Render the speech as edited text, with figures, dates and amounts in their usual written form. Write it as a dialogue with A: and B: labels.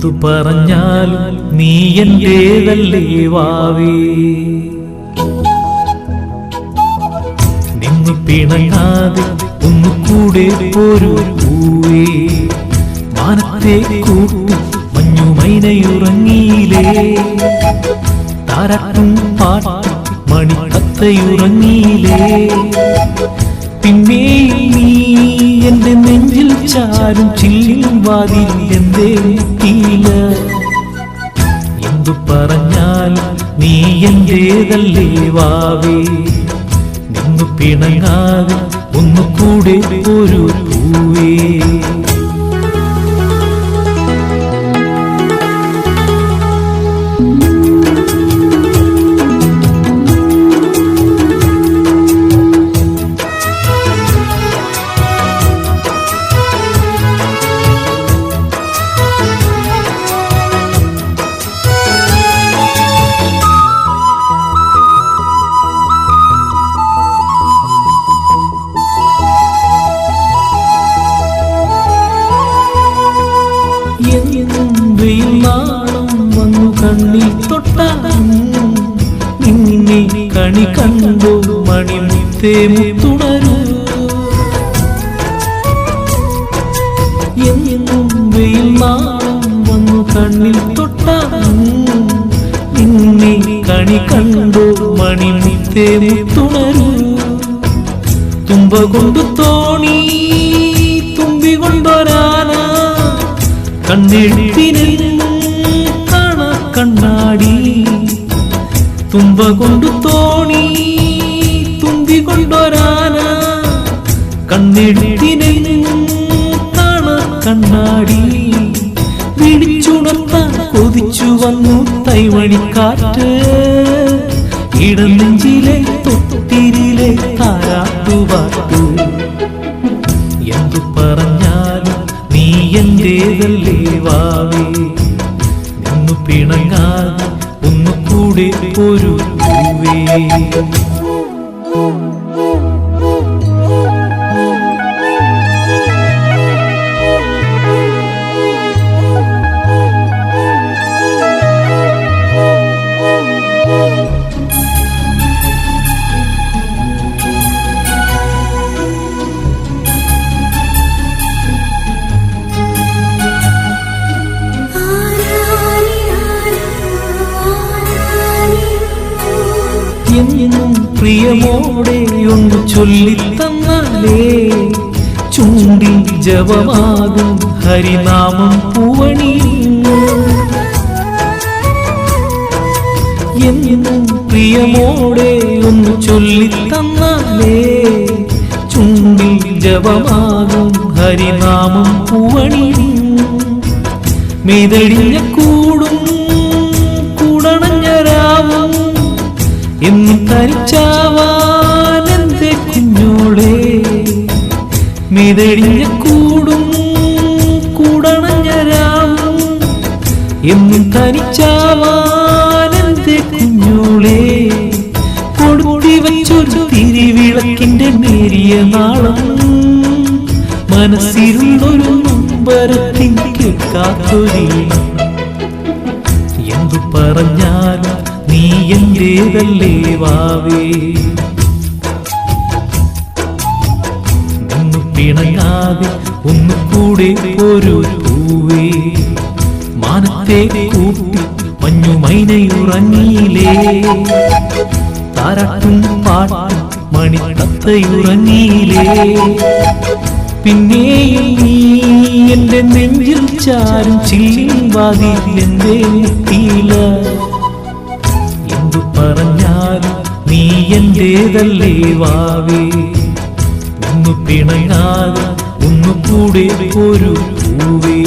A: എന്തു പറഞ്ഞാലും നീ എന്റേതല്ലേ വാവേ. നിന്നു പിണങ്ങാതെ ഒന്നുകൂടെ ഒരു പൂവേ. മാനത്തെ കൂട്ടി മഞ്ഞുമൈനയുറങ്ങിയില്ലേ. താരാട്ടും പാട്ട് മണിക്കത്തയുറങ്ങിയില്ലേ. പിന്നെയും നീ എന്റെ നെഞ്ചിൽ ചാരും ചില്ലിൽ വാതിൽ എന്തേ മുട്ടിയില്ല. എന്തു പറഞ്ഞാലും നീ എന്റേതല്ലേ വാവേ. നിന്നു പിണങ്ങാതെ ഒന്നുകൂടെ ഒരു പൂവേ. നാളം വന്നു കണ്ണിൽ തൊട്ടാലും നിന്നെ കണി കണ്ടോ മണിമുത്തേ മുത്തുണരൂ. എന്നും വെയിൽ നാളം വന്നു കണ്ണിൽ തൊട്ടാലും നിന്നെ കണി കണ്ടോ മണിമുത്തേ മുത്തുണരൂ. തുമ്പ കൊണ്ടു തോണി തുമ്പി കൊണ്ടൊരാന കണ്ണെഴുത്തിനെന്നും കാണാ കണ്ണാടി. തുമ്പ കൊണ്ടു തോണി തുമ്പി കൊണ്ടൊരാന കണ്ണെഴുത്തിനെന്നും കാണാ കണ്ണാടി. വിളിച്ചുണർത്താൻ കൊതിച്ചു വന്നു തൈമണിക്കാറ്റ്. ഇടനെഞ്ചിലെ തൊട്ടിരിലെ താരാട്ടുപാട്ട്. എന്തു പറഞ്ഞാലും നീ എന്റേതല്ലേ വാവേ. നിന്നു പിണങ്ങാതെ ഒന്നുകൂടെ ഒരു പൂവേ. എന്നും പ്രിയമോടെ ഒന്ന് ചൊല്ലിത്തന്നാലേ ചുണ്ടിൽ ജപമാകും ഹരിനാമം പൂവണിയുന്നു. എന്നും പ്രിയമോടെ ഒന്ന് ചൊല്ലിത്തന്നാലേ ചുണ്ടിൽ ജപമാകും ഹരിനാമം പൂവണിയുന്നു. മെയ്തടിഞ്ഞ കൂടും കൂടണഞ്ഞരാവും എന്നും തരിച്ചാവാനെന്റെ കുഞ്ഞോളെ. മെയ്തടിഞ്ഞ കൂടും കൂടണഞ്ഞരാവും എന്നും തരിച്ചാവാനെന്റെ കുഞ്ഞോളെ. കൊടുത്തി വച്ചൊരു തിരിവിളക്കിന്റെ നേരിയ നാളം മനസ്സിരുന്നൊരു നൊമ്പരത്തിൻ കേൾക്കാത്തൊരീണം. എന്തു പറഞ്ഞാലും നീ എന്റേതല്ലേ വാവേ. നിന്നു പിണങ്ങാതെ ഒന്നുകൂടെ ഒരു പൂവേ. മാനത്തെ കൂട്ടി മഞ്ഞുമൈനയുറങ്ങിയില്ലേ. താരാട്ടും പാട്ട് മണിക്കത്തയുറങ്ങിയില്ലേ. പിന്നെയും നീ എന്റെ നെഞ്ചിൽ ചാരും ചില്ലിൽ വാതിൽ എന്തേ മുട്ടിയില്ല. എന്തു പറഞ്ഞാലും നീ എന്റേതല്ലേ വാവേ. നിന്നു പിണങ്ങാതെ ഒന്നുകൂടെ ഒരു പൂവേ.